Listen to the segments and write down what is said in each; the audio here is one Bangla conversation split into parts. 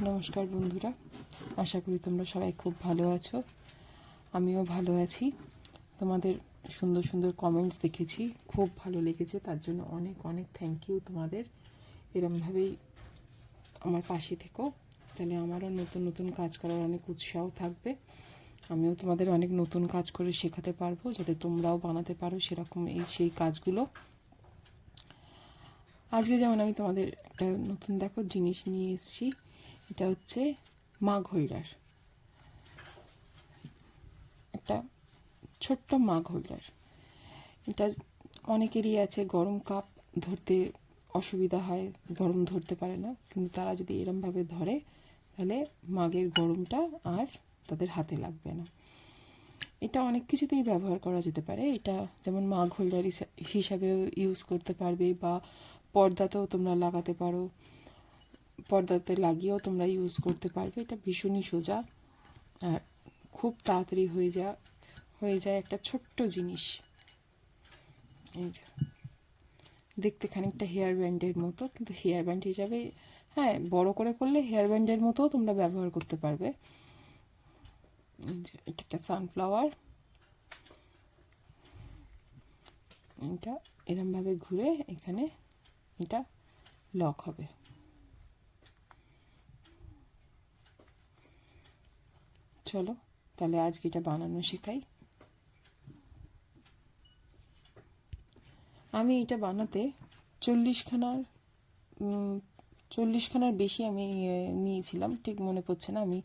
নমস্কার বন্ধুরা, আশা করি তোমরা সবাই খুব ভালো আছো। আমিও ভালো আছি। তোমাদের সুন্দর সুন্দর কমেন্টস দেখেছি, খুব ভালো লেগেছে, তার জন্য অনেক অনেক থ্যাংক ইউ তোমাদের। এরমভাবেই আমার পাশে থেকো, তাহলে আমারও নতুন নতুন কাজ করার অনেক উৎসাহ থাকবে। আমিও তোমাদের অনেক নতুন কাজ করে শেখাতে পারবো, যাতে তোমরাও বানাতে পারো সেরকম সেই কাজগুলো। আজকে যেমন আমি তোমাদের একটা নতুন দেখো জিনিস নিয়ে এসেছি। এটা হচ্ছে মাগ হোল্ডার, একটা ছোট্ট মাগ হোল্ডার। এটা অনেকেরই আছে, গরম কাপ ধরতে অসুবিধা হয়, গরম ধরতে পারে না, কিন্তু তারা যদি এরমভাবে ধরে তাহলে মাগের গরমটা আর তাদের হাতে লাগবে না। এটা অনেক কিছুতেই ব্যবহার করা যেতে পারে। এটা যেমন মাগ হোল্ডার হিসাবেও ইউজ করতে পারবে, বা পর্দাতেও তোমরা লাগাতে পারো, পর্দাতে লাগিয়েও তোমরা ইউজ করতে পারবে। এটা ভীষণই সোজা আর খুব তাড়াতাড়ি হয়ে যায় একটা ছোট্ট জিনিস। এই যে দেখতে খানিকটা হেয়ার ব্যান্ডের মতো, কিন্তু হেয়ার ব্যান্ড হিসাবে হ্যাঁ বড় করে করলে হেয়ার ব্যান্ডের মতোও তোমরা ব্যবহার করতে পারবে। এটা একটা সানফ্লাওয়ার, এটা এরমভাবে ঘুরে এখানে এটা লক হবে। চলো তাহলে আজকে এটা বানানো শেখাই। আমি এটা বানাতে 40খানার বেশি আমি নিয়েছিলাম, ঠিক মনে পড়ছে না, আমি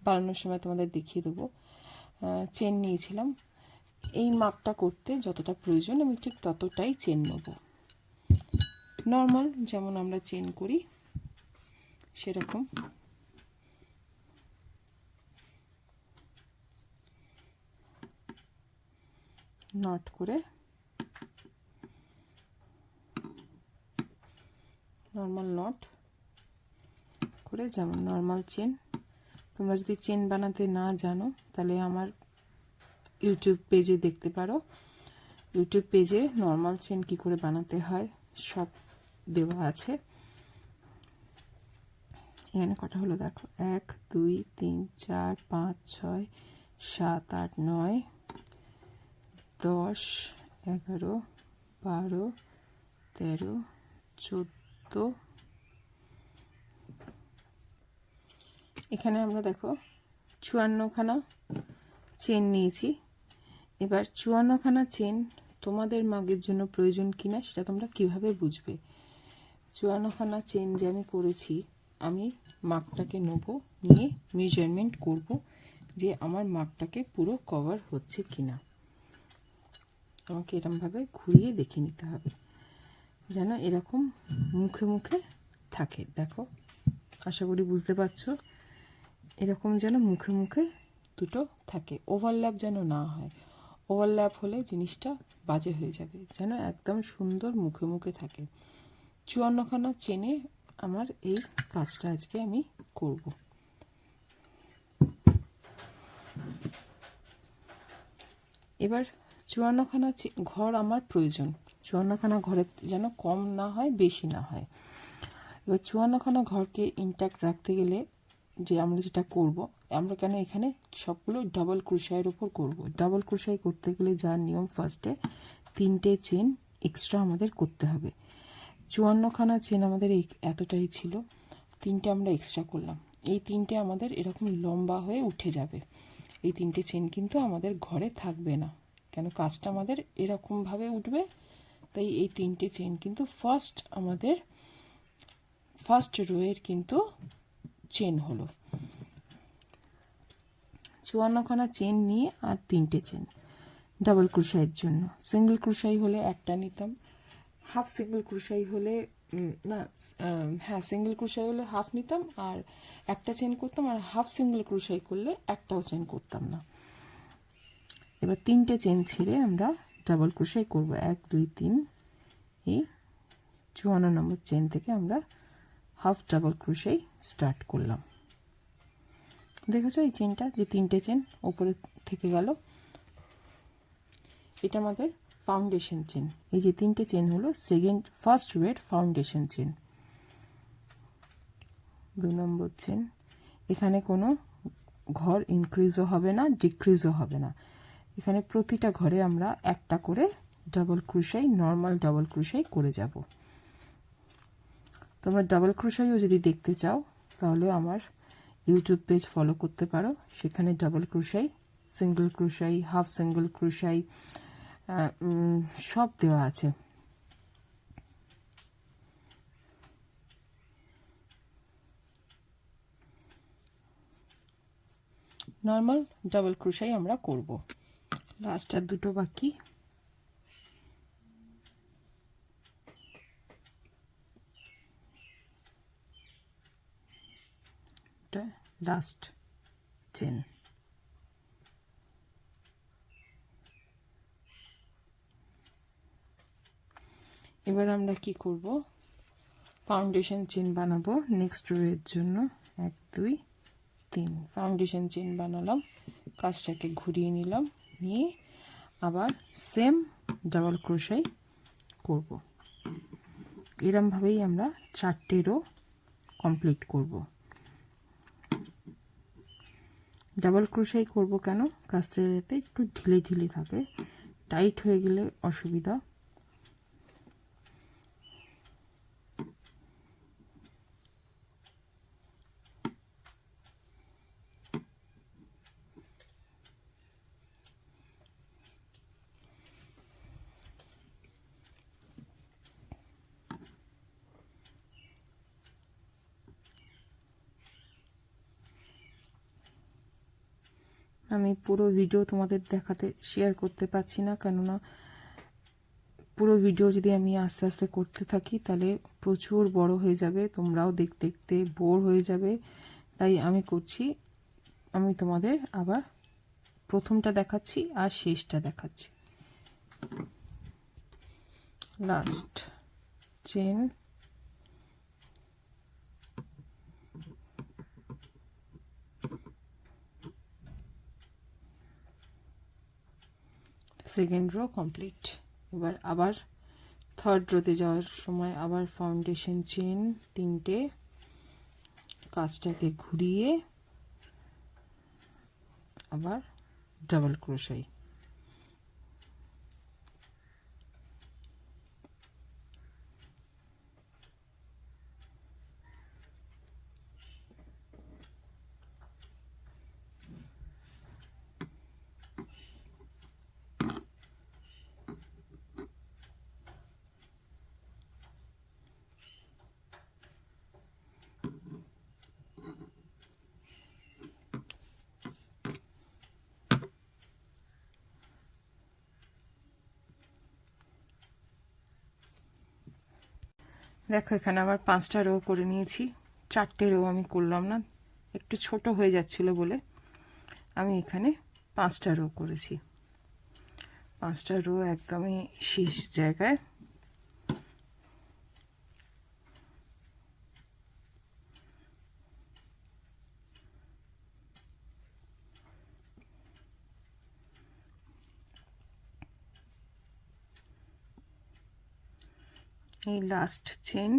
বানানোর সময় তোমাদের দেখিয়ে দেবো। চেন নিয়েছিলাম। এই মাপটা করতে যতটা প্রয়োজন আমি ঠিক ততটাই চেন নেব। নর্মাল যেমন আমরা চেন করি সেরকম নট করে, নর্মাল নট করে, যেমন নর্মাল চেন। তোমরা যদি চেন বানাতে না জানো তাহলে আমার ইউটিউব পেজে দেখতে পারো। ইউটিউব পেজে নর্মাল চেন কি করে বানাতে হয় সব দেওয়া আছে। এখানে কটা হলো দেখো, 1 2 3 4 5 6 7 8 9 10 11 12 13 14। এখানে আমরা দেখো 54খানা চেন নিয়েছি। এবার 54খানা চেন তোমাদের মাগের জন্য প্রয়োজন কিনা সেটা তোমরা কিভাবে বুঝবে। 54খানা চেন যে আমি করেছি, আমি মাপটাকে নেব, নিয়ে মেজারমেন্ট করব যে আমার মাপটাকে পুরো কভার হচ্ছে কিনা। আমাকে এরমভাবে ঘুরিয়ে দেখে নিতে হবে যেন এরকম মুখে মুখে থাকে। দেখো, আশা করি বুঝতে পারছো, এরকম যেন মুখে মুখে দুটো থাকে, ওভারল্যাপ যেন না হয়। ওভারল্যাপ হলে জিনিসটা বাজে হয়ে যাবে, যেন একদম সুন্দর মুখে মুখে থাকে। 54খানা চেনে আমার এই কাজটা আজকে আমি করব। এবার 54খানা ঘর আমার প্রয়োজন। 54খানা ঘরে যেন কম না হয়, বেশি না হয়। এবার 54খানা ঘরকে ইনট্যাক্ট রাখতে গেলে যে আমরা যেটা করব, আমরা কেন এখানে সবগুলো ডাবল ক্রোশাইয়ের উপর করব। ডাবল ক্রোশাই করতে গেলে যা নিয়ম, ফার্স্টে 3টে চেন এক্সট্রা আমাদের করতে হবে। 54খানা চেন আমাদের এতটাই ছিল, 3টে আমরা এক্সট্রা করলাম। এই 3টে আমাদের এরকম লম্বা হয়ে উঠে যাবে। এই 3টে চেন কিন্তু আমাদের ঘরে থাকবে না, কেন কাজটা আমাদের এরকমভাবে উঠবে। তাই এই 3টে চেন কিন্তু ফার্স্ট রোয়ের কিন্তু চেন হলো। 54খানা চেন নিয়ে আর 3টে চেন ডাবল ক্রোশাইয়ের জন্য। সিঙ্গেল ক্রোশাই হলে একটা নিতাম, হাফ সিঙ্গেল ক্রোশাই হলে সিঙ্গেল ক্রোশাই হলে হাফ নিতাম আর একটা চেন করতাম, আর হাফ সিঙ্গেল ক্রোশাই করলে একটাও চেন করতাম না। এবার 3টে চেন ছেড়ে আমরা ডাবল ক্রোশাই করব। 1 2 3, এই 54 নম্বর চেন থেকে আমরা হাফ ডাবল ক্রোশাই স্টার্ট করলাম। দেখেছো এই চেনটা, যে 3টে চেন ওপরে থেকে গেল, এটা আমাদের ফাউন্ডেশন চেন। এই যে 3টে চেন হলো ফার্স্ট রোয়ের ফাউন্ডেশন চেন। 2 নম্বর চেন, এখানে কোনো ঘর ইনক্রিজও হবে না, ডিক্রিজও হবে না। এখানে প্রতিটা ঘরে আমরা একটা করে ডাবল ক্রোশাই, নর্মাল ডাবল ক্রোশাই করে যাব। তোমরা ডাবল ক্রোশাইও যদি দেখতে চাও তাহলে আমার ইউটিউব পেজ ফলো করতে পারো, সেখানে ডাবল ক্রোশাই, সিঙ্গেল ক্রোশাই, হাফ সিঙ্গেল ক্রোশাই সব দেওয়া আছে। নর্মাল ডাবল ক্রোশাই আমরা করব। লাস্ট আর দুটো বাকি। Last chain. এবার আমরা কি করব, ফাউন্ডেশন চেন বানাবো নেক্সট রো এর জন্য। 1 2 3 ফাউন্ডেশন চেন বানালাম, কাজটাকে ঘুরিয়ে নিলাম, নিয়ে আবার সেম ডাবল ক্রোশাই করব। এরমভাবেই আমরা 4টে রো কমপ্লিট করব। ডাবল ক্রোশাই করব কেন, কাজটা যাতে একটু ঢিলে ঢিলে থাকে, টাইট হয়ে গেলে অসুবিধা। আমি পুরো ভিডিও তোমাদের দেখাতে শেয়ার করতে পারছি না, কেননা পুরো ভিডিও যদি আমি আস্তে আস্তে করতে থাকি তাহলে প্রচুর বড় হয়ে যাবে, তোমরাও দেখতে দেখতে বোর হয়ে যাবে। তাই আমি করছি, আমি তোমাদের আবার প্রথমটা দেখাচ্ছি আর শেষটা দেখাচ্ছি। Last chain, second rho complete. এবার আবার থার্ড রোতে যাওয়ার সময় আবার ফাউন্ডেশন চেন 3টে, কাজটাকে ঘুরিয়ে আবার ডাবল ক্রোশাই। দেখো এখানে আবার 5টা রো করে নিয়েছি, 4টে রো আমি করলাম না, একটু ছোট হয়ে যাচ্ছিল বলে আমি এখানে 5টা রো করেছি। 5টা রো একদমই শেষ জায়গায়। এই লাস্ট চেন,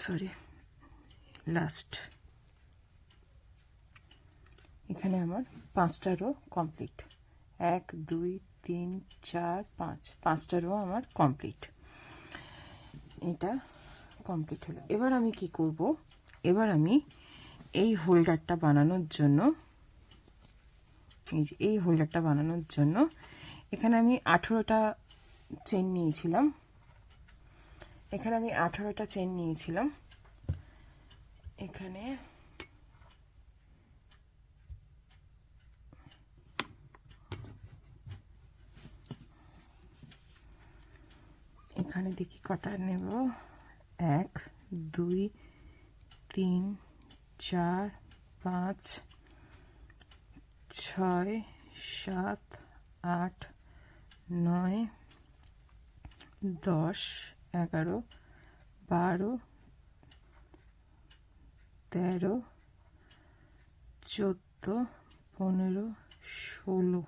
সরি লাস্ট, এখানে আমার 5টা রো কমপ্লিট। 1 2 3 4 5, 5টা রো আমার কমপ্লিট। এটা কমপ্লিট হলো। এবার আমি কি করব, এবার আমি এই হোল্ডারটা বানানোর জন্য, এই হোল্ডারটা বানানোর জন্য এখানে আমি 18টা চেন নিয়েছিলাম, এখানে আমি 18টা চেন নিয়েছিলাম। এখানে এখানে দেখি কটা নেব, 1 2 3 4 5 6 7 8 9 10 11 12 13 14 15 16,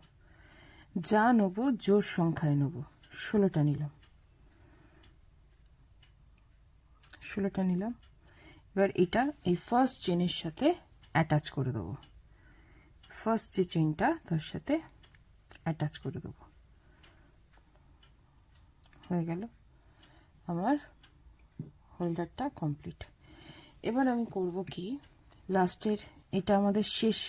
যা নেবো জোর সংখ্যায় নেবো, 16টা নিলাম। 16টা নিলাম। এবার এটা এই ফার্স্ট চেনের সাথে অ্যাটাচ করে দেবো, ফার্স্ট যে চেনটা তার সাথে অ্যাটাচ করে দেবো। হয়ে গেল আমার হোল্ডারটা কমপ্লিট। এবার আমি করব কি, লাস্টের এটা আমাদের শেষ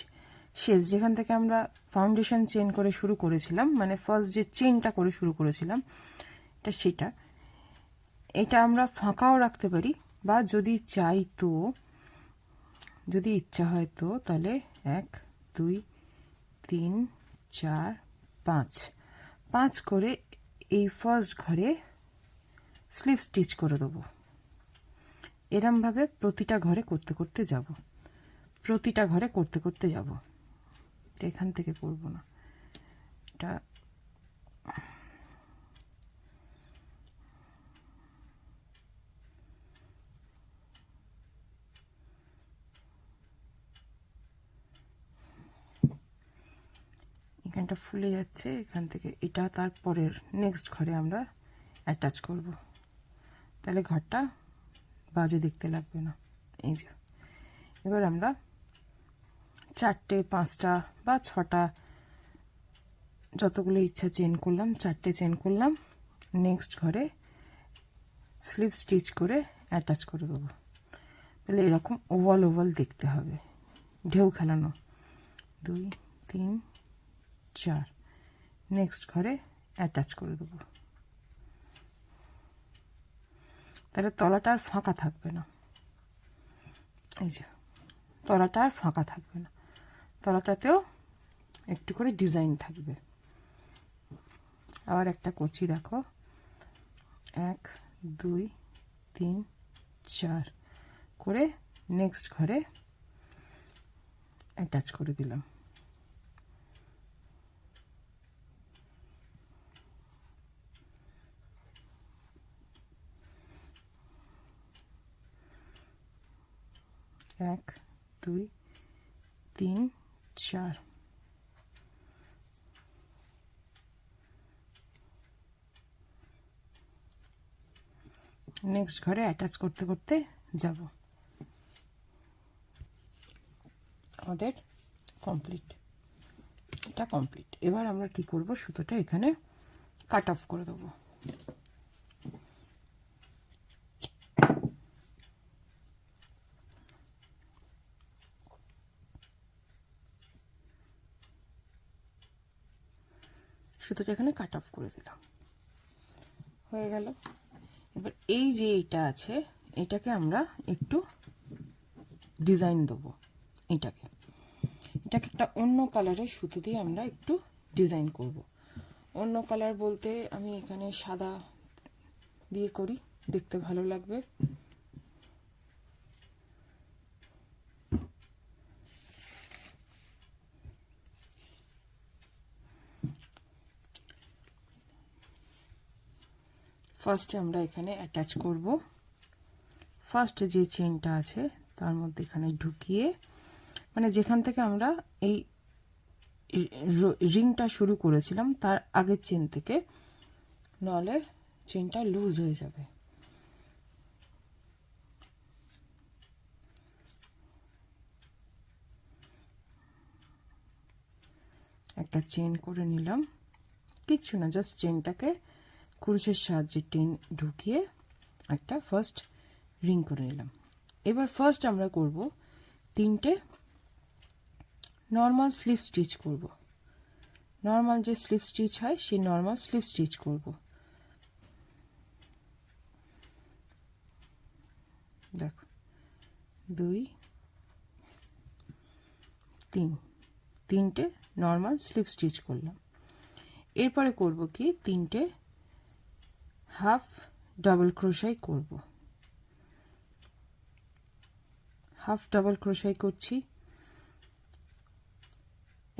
যেখান থেকে আমরা ফাউন্ডেশন চেন করে শুরু করেছিলাম, মানে ফার্স্ট যে চেনটা করে শুরু করেছিলাম সেটা এটা আমরা ফাঁকাও রাখতে পারি, বা যদি চাই তো, যদি ইচ্ছা হয় তো, তাহলে 1 2 3 4 5 করে এই ফার্স্ট ঘরে স্লিপ স্টিচ করে দেবো। এরমভাবে প্রতিটা ঘরে করতে করতে যাব, প্রতিটা ঘরে করতে করতে যাব। এখান থেকে করব না, এটা এখানটা ফুলে যাচ্ছে, এখান থেকে এটা তারপরের নেক্সট ঘরে আমরা অ্যাটাচ করব, তাহলে ঘরটা বাজে দেখতে লাগবে না। এই যে এবার আমরা 4টে 5টা বা 6টা যতগুলো ইচ্ছা চেন করলাম, 4টে চেন করলাম, নেক্সট ঘরে স্লিপ স্টিচ করে অ্যাটাচ করে দেবো। তাহলে এরকম ওভাল ওভাল দেখতে হবে, ঢেউ খেলানো। 2 3 4, নেক্সট ঘরে অ্যাটাচ করে দেবো। তাহলে তলাটা আর ফাঁকা থাকবে না, এই যে তলাটা আর ফাঁকা থাকবে না, তলাটাতেও একটু করে ডিজাইন থাকবে। আবার একটা করছি, দেখো 1 2 3 4 করে নেক্সট ঘরে অ্যাটাচ করে দিলাম। এক 2 3 4, নেক্সট ঘরে অ্যাটাচ করতে করতে যাব। আমাদের কমপ্লিট, এটা কমপ্লিট। এবার আমরা কি করব, সুতোটা এখানে কাট অফ করে দেবো। সুতোটা এখানে কাট অফ করে দিলাম, হয়ে গেল। এবার এই যে এটা আছে, এটাকে আমরা একটু ডিজাইন দেবো। এটাকে একটা অন্য কালারের সুতো দিয়ে আমরা একটু ডিজাইন করব। অন্য কালার বলতে আমি এখানে সাদা দিয়ে করি, দেখতে ভালো লাগবে। ফার্স্টে আমরা এখানে অ্যাটাচ করব, ফার্স্ট যে চেনটা আছে তার মধ্যে এখানে ঢুকিয়ে, মানে যেখান থেকে আমরা এই রিংটা শুরু করেছিলাম তার আগের চেন থেকে, নাহলে চেনটা লুজ হয়ে যাবে। একটা চেন করে নিলাম, কিচ্ছু না, জাস্ট চেনটাকে কুরুশের সাহায্যে টেন ঢুকিয়ে একটা ফার্স্ট রিং করে নিলাম। এবার ফার্স্ট আমরা করব 3টে নর্মাল স্লিপ স্টিচ করব। নর্মাল যে স্লিপ স্টিচ হয় সেই নর্মাল স্লিপ স্টিচ করব। দেখো 2 3, 3টে নর্মাল স্লিপ স্টিচ করলাম। এরপরে করব কি, 3টে হাফ ডাবল ক্রোশাই করব। হাফ ডাবল ক্রোশাই করছি।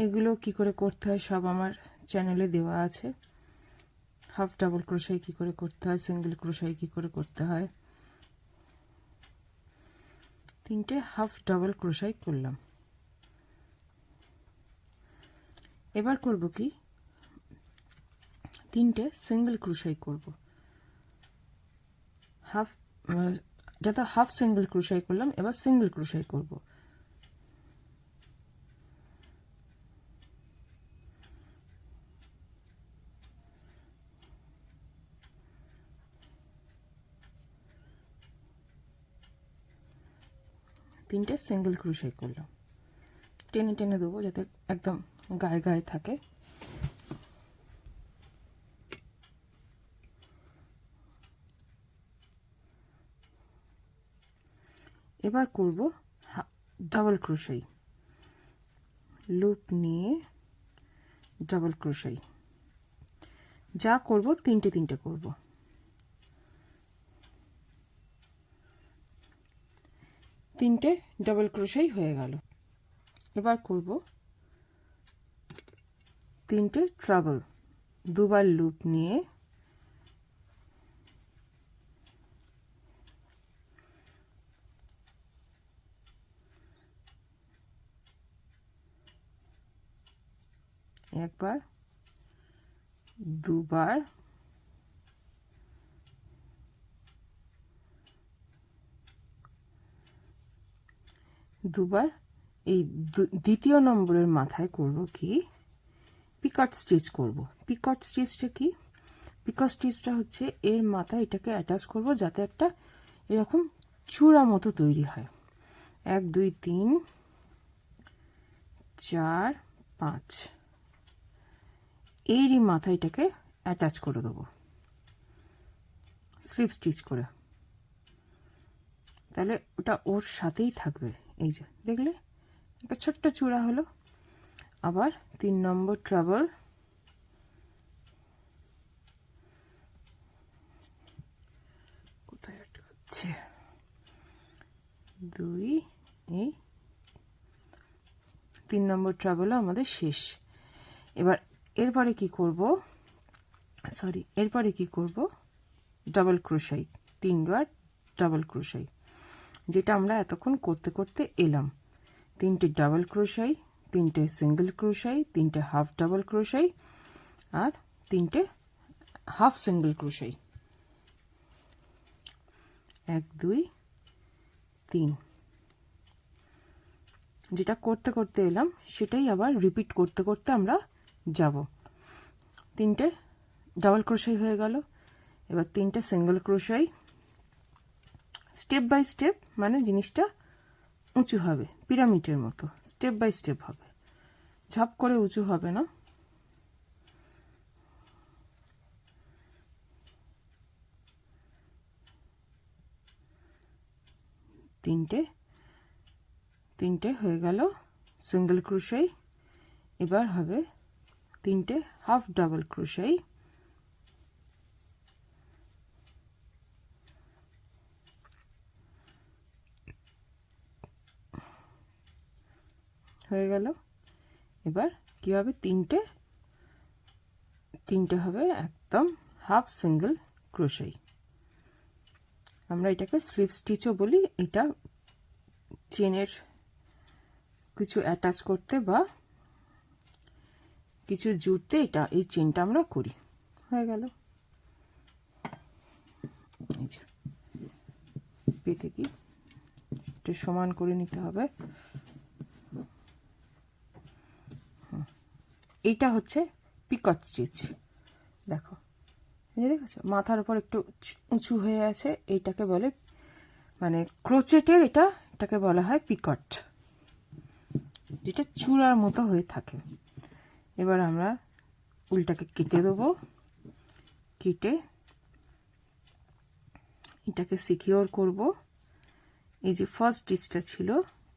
এগুলো কি করে করতে হয় সব আমার চ্যানেলে দেওয়া আছে। হাফ ডাবল ক্রোশাই কি করে করতে হয়, সিঙ্গেল ক্রোশাই কি করে করতে হয়। 3টে হাফ ডাবল ক্রোশাই করলাম। এবার করব কি, 3টে সিঙ্গেল ক্রোশাই করব। হাফ এটা তো হাফ সিঙ্গেল ক্রোশাই করলাম, এবার সিঙ্গেল ক্রোশাই করব। তিনটে সিঙ্গেল ক্রোশাই করলাম, টেনে টেনে দেবো যাতে একদম গায়ে গায়ে থাকে। এবার করব ডাবল ক্রোশাই, লুপ নিয়ে ডাবল ক্রোশাই। যা করব তিনটে তিনটে করব। তিনটে ডাবল ক্রোশাই হয়ে গেল। এবার করব তিনটে ট্রাবল, দুবার লুপ নিয়ে একবার, দুবার, দুবার। এই দ্বিতীয় নম্বরের মাথায় করব কি, পিকট স্টিচ করব। পিকট স্টিচটা কি? পিকট স্টিচটা হচ্ছে এর মাথায় এটাকে অ্যাটাচ করব যাতে একটা এরকম চূড়া মতো তৈরি হয়। 1 2 3 4 5, এরই মাথায় এটাকে অ্যাটাচ করে দেবো স্লিপ স্টিচ করে। তাহলে ওটা ওর সাথেই থাকবে। এই যে দেখলে একটা ছোট্ট চূড়া হলো। আবার 3 নম্বর ট্রাবল, কোথায় আটকাচ্ছে, 2, এই 3 নম্বর ট্রাবল আমাদের শেষ। এবার এরপরে কি করব, এরপরে কি করব, ডাবল ক্রোশাই, 3বার ডাবল ক্রোশাই, যেটা আমরা এতক্ষণ করতে করতে এলাম। 3টে ডাবল ক্রোশাই, 3টে সিঙ্গেল ক্রোশাই, 3টে হাফ ডাবল ক্রোশাই আর 3টে হাফ সিঙ্গেল ক্রোশাই। 1 2 3, যেটা করতে করতে এলাম সেটাই আবার রিপিট করতে করতে আমরা যাব। 3টে ডাবল ক্রোশাই হয়ে গেল। এবার 3টে সিঙ্গেল ক্রোশাই, স্টেপ বাই স্টেপ, মানে জিনিসটা উঁচু হবে, পিরামিডের মতো স্টেপ বাই স্টেপ হবে, ঝাপ করে উঁচু হবে না। তিনটে হয়ে গেল সিঙ্গেল ক্রোশাই। এবার হবে 3টে হাফ ডাবল ক্রোশাই, হয়ে গেল। এবার কি হবে, তিনটে হবে একদম হাফ সিঙ্গেল ক্রোশাই। আমরা এটাকে স্লিপ স্টিচও বলি। এটা চেনের কিছু অ্যাটাচ করতে বা কিছু জুড়তে এটা এই চেনটা আমরা করি। হয়ে গেল। এই যে পেতে কি একটু সমান করে নিতে হবে। এইটা হচ্ছে পিকট স্টিচ। দেখো, এই যে দেখেছো মাথার উপর একটু উঁচু হয়ে আছে, এইটাকে বলে মানে ক্রোচেটের, এটাকে বলা হয় পিকট, যেটা চূড়ার মতো হয়ে থাকে। এবার আমরা উল্টাকে কেটে দেবো, কেটে এটাকে সিকিওর করব। এই যে ফার্স্ট স্টিচটা ছিল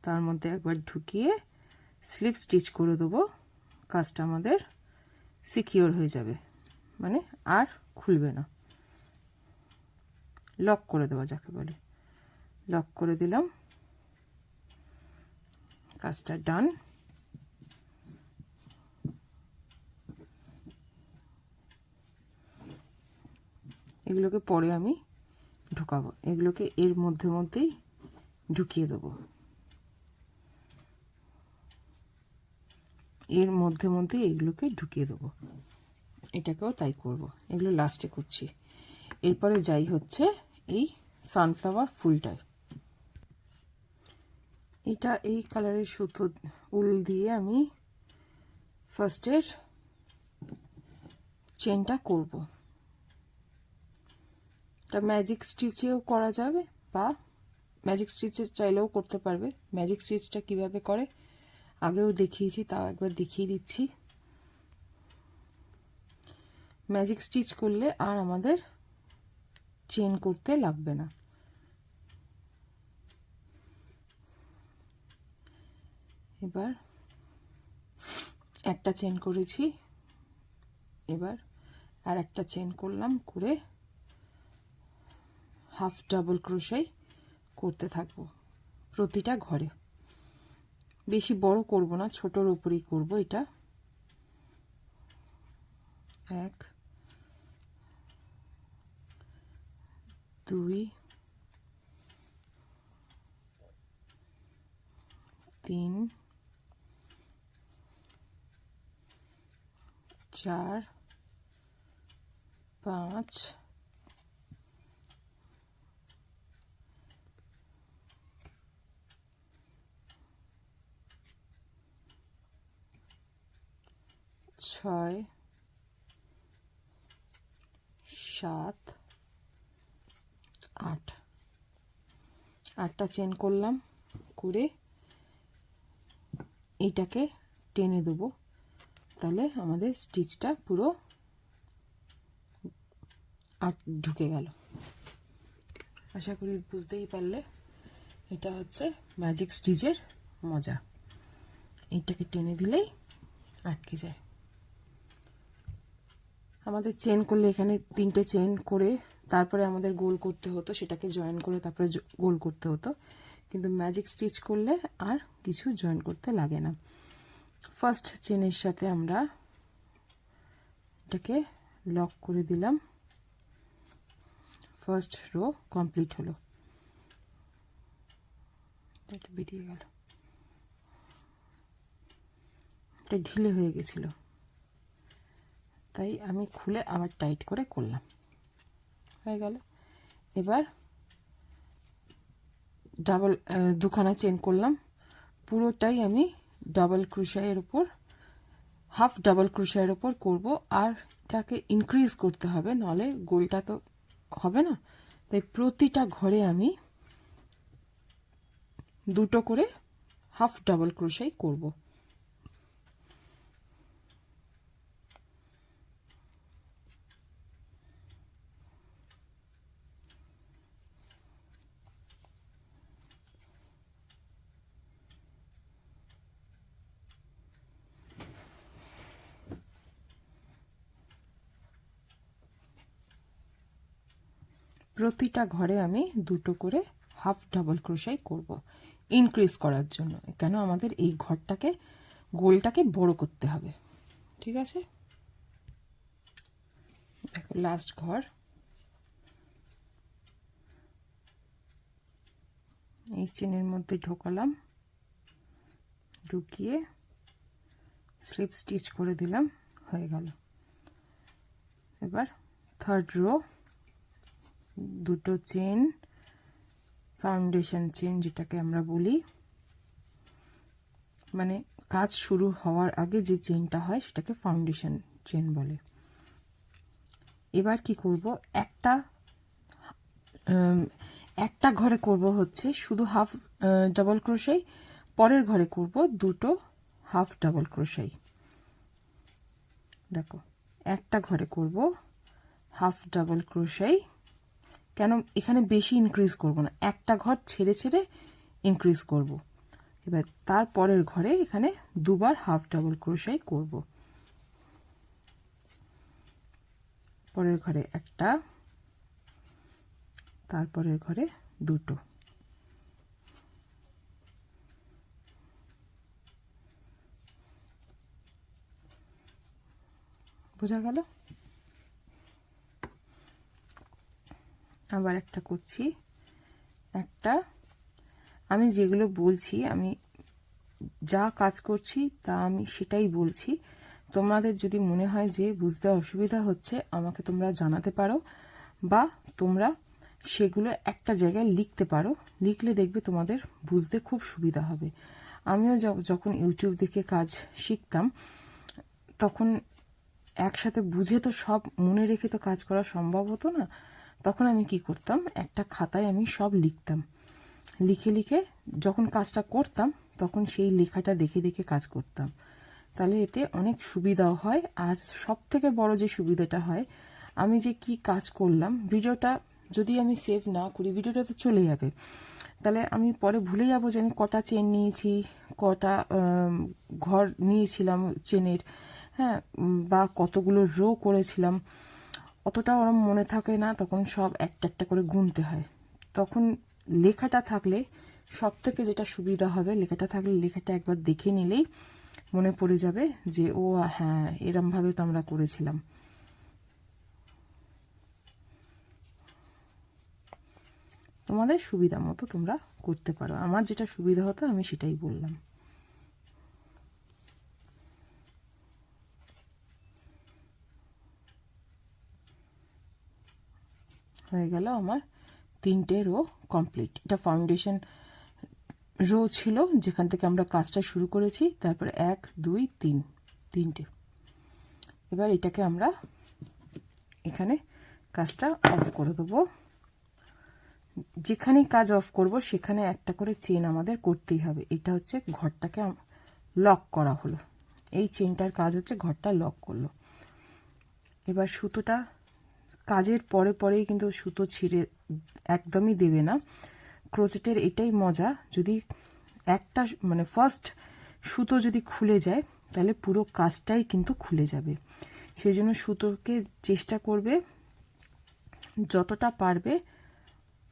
তার মধ্যে একবার ঢুকিয়ে স্লিপ স্টিচ করে দেবো। কাজটা আমাদের সিকিওর হয়ে যাবে, মানে আর খুলবে না। লক করে দেওয়া যাকে বলে, লক করে দিলাম, কাজটা ডান। এগুলোকে পরে আমি ঢুকাবো, এগুলোকে এর মধ্যেই ঢুকিয়ে দেবো, এর মধ্যেই এগুলোকে ঢুকিয়ে দেবো। এটাকেও তাই করব, এগুলো লাস্টে করছি। এরপরে যাই হচ্ছে এই সানফ্লাওয়ার ফুলটায়। এটা এই কালারের সুতো উল দিয়ে আমি ফার্স্টের চেনটা করব। এটা ম্যাজিক স্টিচেও করা যাবে বা ম্যাজিক স্টিচে চাইলেও করতে পারবে। ম্যাজিক স্টিচটা কিভাবে করে আগেও দেখিয়েছি, তাও একবার দেখিয়ে দিচ্ছি। ম্যাজিক স্টিচ করলে আর আমাদের চেন করতে লাগবে না। এবার একটা চেন করেছি, এবার আর একটা চেন করলাম, করে হাফ ডাবল ক্রোশাই করতে থাকবো প্রতিটা ঘরে। বেশি বড় করব না, ছোটর উপরেই করব এটা। 1 2 3 4 5 6 7 8 8টা চেন করলাম, করে এইটাকে টেনে দেবো, তাহলে আমাদের স্টিচটা পুরো ঢুকে গেল। আশা করি বুঝতেই পারলে এটা হচ্ছে ম্যাজিক স্টিচের মজা। এইটাকে টেনে দিলেই আটকে যায়। আমাদের চেন করলে এখানে 3টে চেন করে তারপরে আমাদের গোল করতে হতো, সেটাকে জয়েন করে তারপরে গোল করতে হতো, কিন্তু ম্যাজিক স্টিচ করলে আর কিছু জয়েন করতে লাগে না। ফার্স্ট চেনের সাথে আমরা এটাকে লক করে দিলাম, ফার্স্ট রো কমপ্লিট হলো। এটা বেরিয়ে গেল, এটা ঢিলে হয়ে গেছিল, তাই আমি খুলে আবার টাইট করে করলাম, হয়ে গেল। এবার ডাবল দুখানা চেন করলাম, পুরোটাই আমি ডাবল ক্রোশের উপর, হাফ ডাবল ক্রোশের উপর করব। আর এটাকে ইনক্রিজ করতে হবে, নাহলে গোলটা তো হবে না। তাই প্রতিটা ঘরে আমি 2টো করে হাফ ডাবল ক্রোশে করব। প্রতিটা ঘরে আমি 2টো করে হাফ ডাবল ক্রোশাই করব, ইনক্রিজ করার জন্য। কেন আমাদের এই ঘরটাকে, গোলটাকে বড় করতে হবে, ঠিক আছে। দেখো লাস্ট ঘর, এই চেনের মধ্যে ঢোকালাম, ঢুকিয়ে স্লিপ স্টিচ করে দিলাম, হয়ে গেল। এবার থার্ড রো, 2টো চেন, ফাউন্ডেশন চেন যেটাকে আমরা বলি, মানে কাজ শুরু হওয়ার আগে যে চেনটা হয় সেটাকে ফাউন্ডেশন চেন বলে। এবার কি করব, একটা ঘরে করব হচ্ছে শুধু হাফ ডাবল ক্রোশাই, পরের ঘরে করব 2টো হাফ ডাবল ক্রোশাই। দেখো একটা ঘরে করব হাফ ডাবল ক্রোশাই, কেন এখানে বেশি ইনক্রিজ করব না, একটা ঘর ছেড়ে ছেড়ে ইনক্রিজ করব। এবার তারপরের ঘরে এখানে 2বার হাফ ডাবল ক্রোশাই করব, পরের ঘরে একটা, তারপরের ঘরে 2টো। বোঝা গেল? আবার একটা করছি, একটা, আমি যেগুলো বলছি, আমি যা কাজ করছি তা আমি সেটাই বলছি। তোমাদের যদি মনে হয় যে বুঝতে অসুবিধা হচ্ছে, আমাকে তোমরা জানাতে পারো, বা তোমরা সেগুলো একটা জায়গায় লিখতে পারো, লিখলে দেখবে তোমাদের বুঝতে খুব সুবিধা হবে। আমিও যখন ইউটিউব দেখে কাজ শিখতাম তখন একসাথে বুঝে তো সব মনে রেখে তো কাজ করা সম্ভব হতো না। তখন আমি কি করতাম, একটা খাতায় আমি সব লিখতাম, লিখে লিখে যখন কাজটা করতাম তখন সেই লেখাটা দেখে দেখে কাজ করতাম। তাহলে এতে অনেক সুবিধাও হয়। আর সব থেকে বড় যে সুবিধাটা হয়, আমি যে কি কাজ করলাম, ভিডিওটা যদি আমি সেভ না করি ভিডিওটা তো চলে যাবে। তাহলে আমি পরে ভুলে যাব যে আমি কটা চেন নিয়েছি, কটা ঘর নিয়েছিলাম চেনের, হ্যাঁ, বা কতগুলো রো করেছিলাম, অতটা ওরম মনে থাকে না। তখন সব একটা একটা করে গুনতে হয়। তখন লেখাটা থাকলে সব থেকে যেটা সুবিধা হবে, লেখাটা থাকলে লেখাটা একবার দেখে নিলেই মনে পড়ে যাবে যে ও হ্যাঁ এরমভাবে তো আমরা করেছিলাম। তোমাদের সুবিধা মতো তোমরা করতে পারো। আমার যেটা সুবিধা হতো আমি সেটাই বললাম। হয়ে গেল আমার 3টে রো কমপ্লিট। এটা ফাউন্ডেশন রো ছিল যেখান থেকে আমরা কাজটা শুরু করেছি। তারপরে 1 2 3, 3টে। এবার এটাকে আমরা এখানে কাজটা অফ করে দেবো। যেখানেই কাজ অফ করব সেখানে একটা করে চেন আমাদের করতেই হবে। এটা হচ্ছে ঘরটাকে লক করা হলো, এই চেনটার কাজ হচ্ছে ঘরটা লক করলো। এবার সুতোটা কাজের পরে পরেই কিন্তু সুতো ছিঁড়ে একদমই দেবে না। ক্রোচেটের এটাই মজা, যদি একটা মানে ফার্স্ট সুতো যদি খুলে যায় তাহলে পুরো কাজটাই কিন্তু খুলে যাবে। সেই জন্য সুতোকে চেষ্টা করবে যতটা পারবে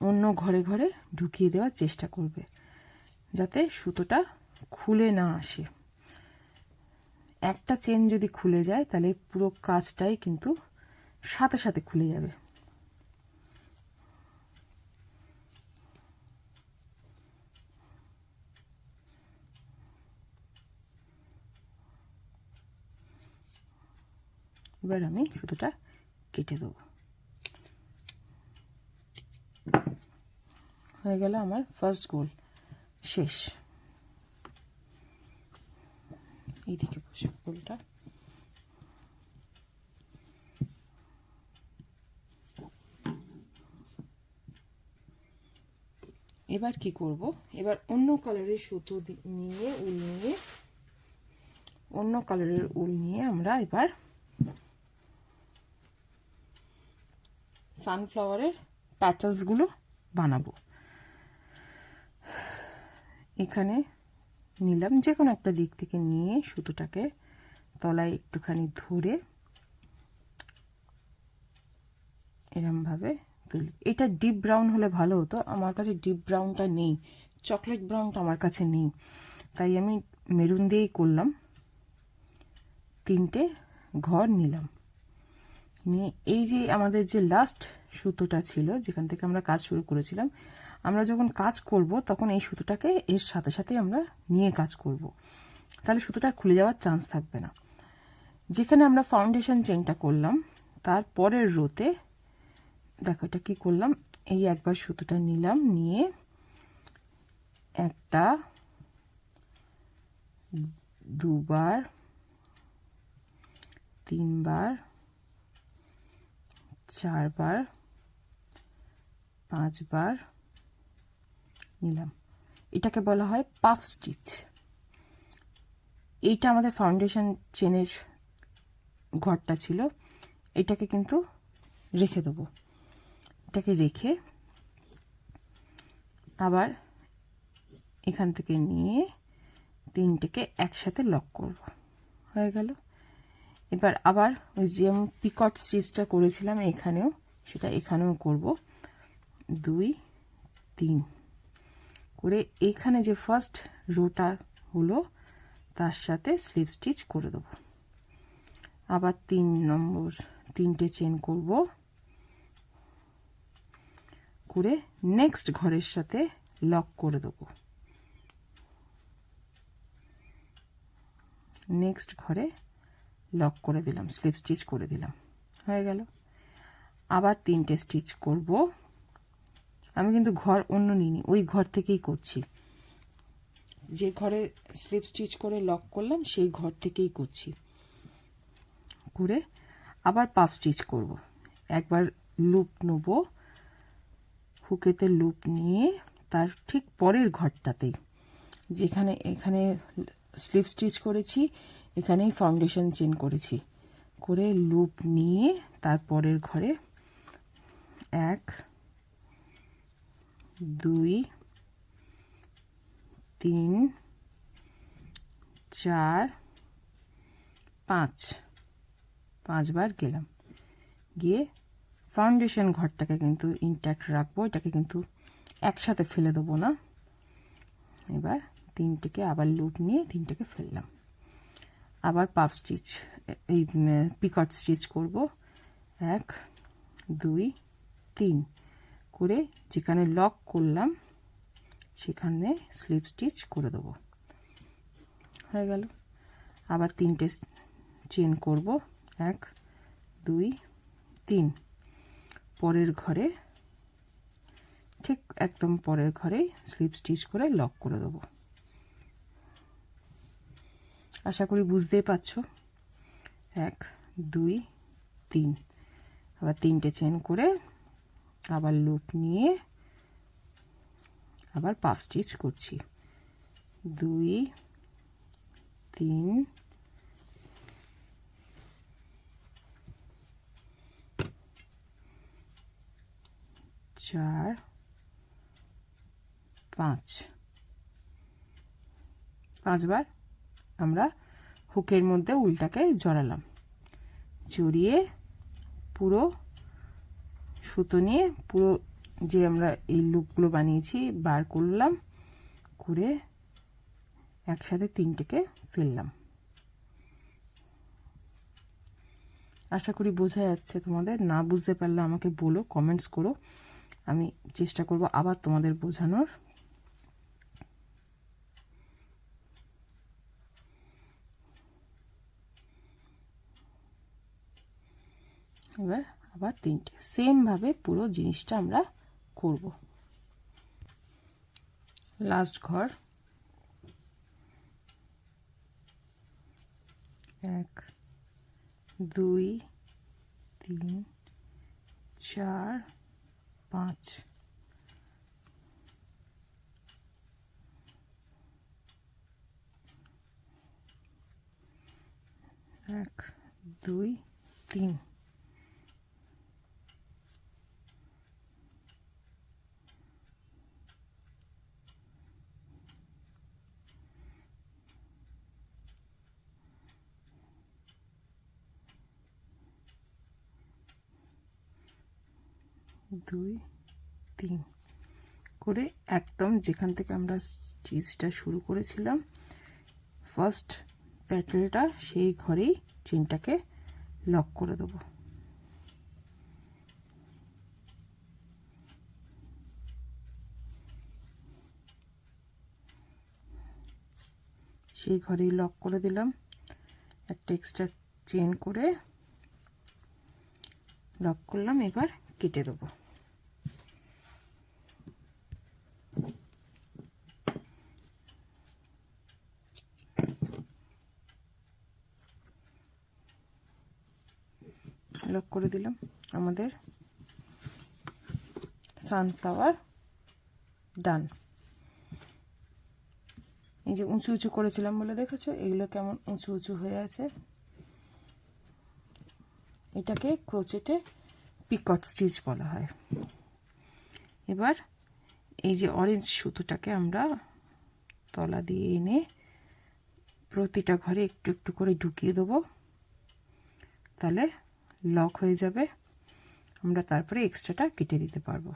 অন্য ঘরে ঘরে ঢুকিয়ে দেওয়ার চেষ্টা করবে, যাতে সুতোটা খুলে না আসে। একটা চেন যদি খুলে যায় তাহলে পুরো কাজটাই কিন্তু সাথে সাথে খুলে যাবে। এবার আমি সুতোটা কেটে দেবো। হয়ে গেল আমার ফার্স্ট গোল শেষ। এইদিকে বসে গোলটা এবার কি করব, এবার অন্য কালারের সুতো নিয়ে উল নিয়ে অন্য কালারের উল নিয়ে আমরা এবার সানফ্লাওয়ারের প্যাটেলসগুলো বানাবো। এখানে নিলাম যে কোনো একটা দিক থেকে নিয়ে সুতোটাকে তলায় একটুখানি ধরে এরমভাবে তুলি। এটা ডিপ ব্রাউন হলে ভালো হতো, আমার কাছে ডিপ ব্রাউনটা নেই, চকলেট ব্রাউনটা আমার কাছে নেই, তাই আমি মেরুন দিয়েই করলাম। 3টে ঘর নিলাম, নিয়ে এই যে আমাদের যে লাস্ট সুতোটা ছিল যেখান থেকে আমরা কাজ শুরু করেছিলাম, আমরা যখন কাজ করব তখন এই সুতোটাকে এর সাথে সাথে আমরা নিয়ে কাজ করব, তাহলে সুতোটা খুলে যাওয়ার চান্স থাকবে না। যেখানে আমরা ফাউন্ডেশন চেনটা করলাম তার পরের রোতে দেখো এটা কি করলাম, এই একবার সুতোটা নিলাম, নিয়ে একটা দুবার 3বার 4বার 5বার নিলাম। এটাকে বলা হয় পাফ স্টিচ। এইটা আমাদের ফাউন্ডেশন চেনের ঘরটা ছিল, এটাকে কিন্তু রেখে দেবো। এটাকে রেখে আবার এখান থেকে নিয়ে 3টেকে একসাথে লক করব। হয়ে গেল। এবার আবার ওই যে পিকট স্টিচটা করেছিলাম এখানেও, সেটা এখানেও করব। 2 3 করে এখানে যে ফার্স্ট রোটা হলো তার সাথে স্লিপ স্টিচ করে দেব। আবার 3 নম্বর 3টে চেন করব, করে নেক্সট ঘরের সাথে লক করে দেব। নেক্সট ঘরে লক করে দিলাম, স্লিপ স্টিচ করে দিলাম, হয়ে গেল। আবার 3টে স্টিচ করব, আমি কিন্তু ঘর অন্য নিইনি, ওই ঘর থেকেই করছি। যে ঘরে স্লিপ স্টিচ করে লক করলাম সেই ঘর থেকেই করছি। করে আবার পাফ স্টিচ করব। একবার লুপ নেব, হুকেতে লুপ নিয়ে তার ঠিক পরের ঘরটাতেই, যেখানে এখানে স্লিপ স্টিচ করেছি এখানেই ফাউন্ডেশন চেন করেছি, করে লুপ নিয়ে তারপরের ঘরে 1 2 3 4 5 5বার গেলাম। গিয়ে ফাউন্ডেশন ঘরটাকে কিন্তু ইনট্যাক্ট রাখবো, এটাকে কিন্তু একসাথে ফেলে দেবো না। এবার 3টেকে আবার লুপ নিয়ে 3টেকে ফেললাম। আবার পাফ স্টিচ, এই পিকট স্টিচ করব। 1 2 3 করে যেখানে লক করলাম সেখানে স্লিপ স্টিচ করে দেবো। হয়ে গেল। আবার 3টে চেন করব, 1 2 3, পরের ঘরে ঠিক একদম পরের ঘরেই স্লিপ স্টিচ করে লক করে দেবো। আশা করি বুঝতেই পারছো। 1 2 3, আবার 3টে চেন করে আবার লুপ নিয়ে আবার পাফ স্টিচ করছি। 2 3 4 5, 5বার আমরা হুকের মধ্যে উল্টাকে জড়ালাম, জড়িয়ে পুরো সুতো নিয়ে পুরো যে আমরা এই লুপগুলো বানিয়েছি বার করলাম, করে একসাথে 3টেকে ফেললাম। আশা করি বোঝা যাচ্ছে তোমাদের। না বুঝতে পারলে আমাকে বলো, কমেন্টস করো, আমি চেষ্টা করব আবার তোমাদের বোঝানোর। এবার আবার 3টে সেম ভাবে পুরো জিনিসটা আমরা করব। লাস্ট ঘর, 1 2 3 4 5, 1 2 3, দুই 3 করে একদম যেখান থেকে আমরা স্টিচটা শুরু করেছিলাম ফার্স্ট প্যাটেলটা সেই ঘরেই চেনটাকে লক করে দেবো। সেই ঘরেই লক করে দিলাম, একটা এক্সট্রা চেন করে লক করলাম। এবার কেটে দেবো। লক করে দিলাম। আমাদের সানফ্লাওয়ার ডান। এই যে উঁচু উঁচু করেছিলাম বলে দেখেছো এগুলো কেমন উঁচু উঁচু হয়ে আছে। এটাকে ক্রোচেটে পিকট স্টিচ বলা হয়। এবার এই যে অরেঞ্জ সুতোটাকে আমরা তলা দিয়ে এনে প্রতিটা ঘরে একটু একটু করে ঢুকিয়ে দেবো, তাহলে লক হয়ে যাবে। আমরা তারপরে এক্সট্রাটা কেটে দিতে পারবো।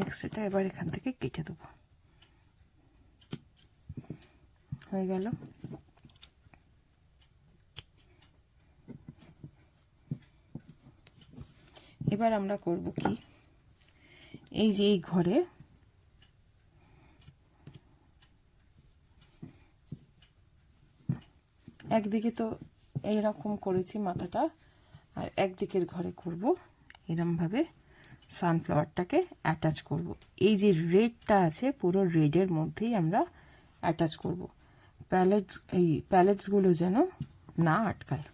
এক্সট্রাটা এবার এখান থেকে কেটে দেবো। হয়ে গেল। এবার আমরা করব কি, এই যে এই ঘরে একদিকে তো এইরকম করেছি মাথাটা, আর একদিকের ঘরে করব এরমভাবে সানফ্লাওয়ারটাকে অ্যাটাচ করব। এই যে রেডটা আছে পুরো রেডের মধ্যেই আমরা অ্যাটাচ করব। প্যালেটসগুলো যেন না আটকায়।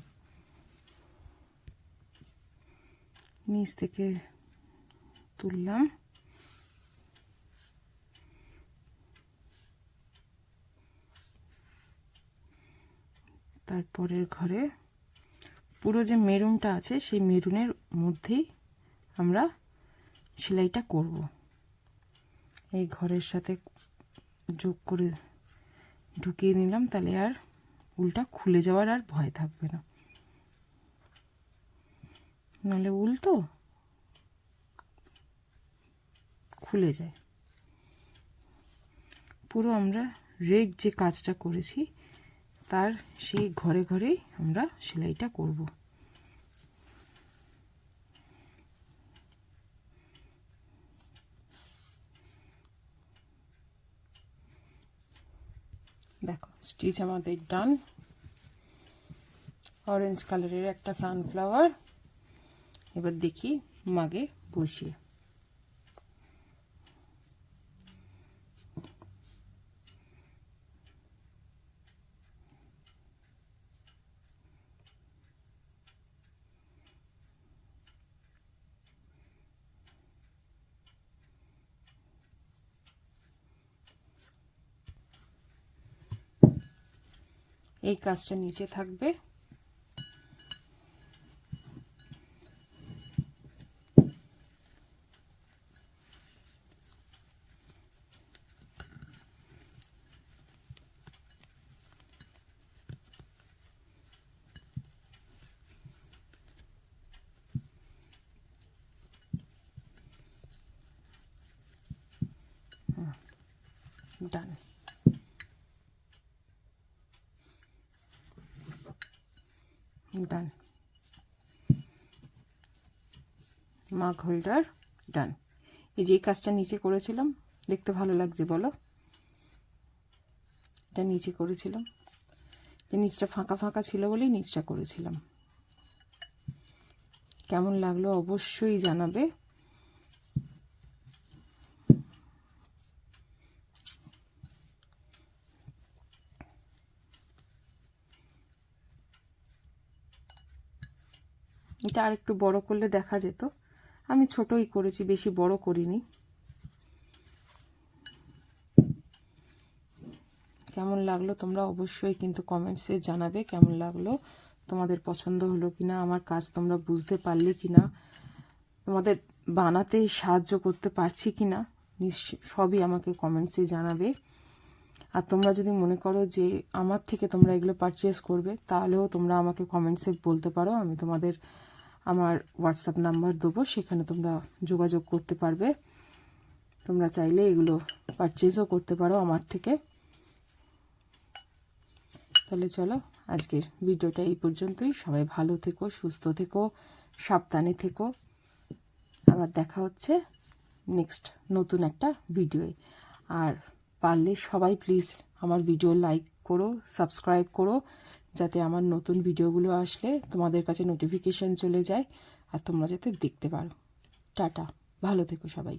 নিচ থেকে তুললাম, তারপরের ঘরে পুরো যে মেরুনটা আছে সেই মেরুনের মধ্যেই আমরা সেলাইটা করব। এই ঘরের সাথে যোগ করে ঢুকিয়ে নিলাম, তাহলে আর উলটা খুলে যাওয়ার আর ভয় থাকবে না, নাহলে উল তো খুলে যায়। পুরো আমরা রেড যে কাজটা করেছি তার সেই ঘরে ঘরেই আমরা সেলাইটা করব। দেখো স্টিচ আমাদের ডান। অরেঞ্জ কালারের একটা সানফ্লাওয়ার এবার দেখি মাগে বসিয়ে। এই কাজটা নিচে থাকবে, ডান। ডান, মাগ হোল্ডার ডান। এই যে কাজটা নিচে করেছিলাম, দেখতে ভালো লাগছে বলো? এটা নিচে করেছিলাম, যে নিচটা ফাঁকা ফাঁকা ছিল বলেই নিচটা করেছিলাম। কেমন লাগলো অবশ্যই জানাবে। এটা আর একটু বড় করলে দেখা যেত, আমি ছোটই করেছি, বেশি বড় করিনি। কেমন লাগলো তোমরা অবশ্যই কিন্তু কমেন্টসে জানাবে কেমন লাগলো, তোমাদের পছন্দ হলো কিনা, আমার কাজ তোমরা বুঝতে পারলে কিনা, তোমাদের বানাতে সাহায্য করতে পারছি কিনা, সবই আমাকে কমেন্টসে জানাবে। আর তোমরা যদি মনে করো যে আমার থেকে তোমরা এগুলো পারচেস করবে, তাহলেও তোমরা আমাকে কমেন্টসে বলতে পারো, আমি তোমাদের আমার হোয়াটসঅ্যাপ নাম্বার দেবো, সেখানে তোমরা যোগাযোগ করতে পারবে। তোমরা চাইলে এগুলো পারচেসও করতে পারো আমার থেকে। তাহলে চলো আজকের ভিডিওটা এই পর্যন্তই। সবাই ভালো থেকো, সুস্থ থেকো, সাবধানে থেকো। আবার দেখা হচ্ছে নেক্সট নতুন একটা ভিডিওয়ে। আর পারলে সবাই প্লিজ আমার ভিডিও লাইক করো, সাবস্ক্রাইব করো, যাতে আমার নতুন ভিডিওগুলো আসলে তোমাদের কাছে নোটিফিকেশন চলে যায় আর তোমরা যাতে দেখতে পারো। টাটা, ভালো থেকো সবাই।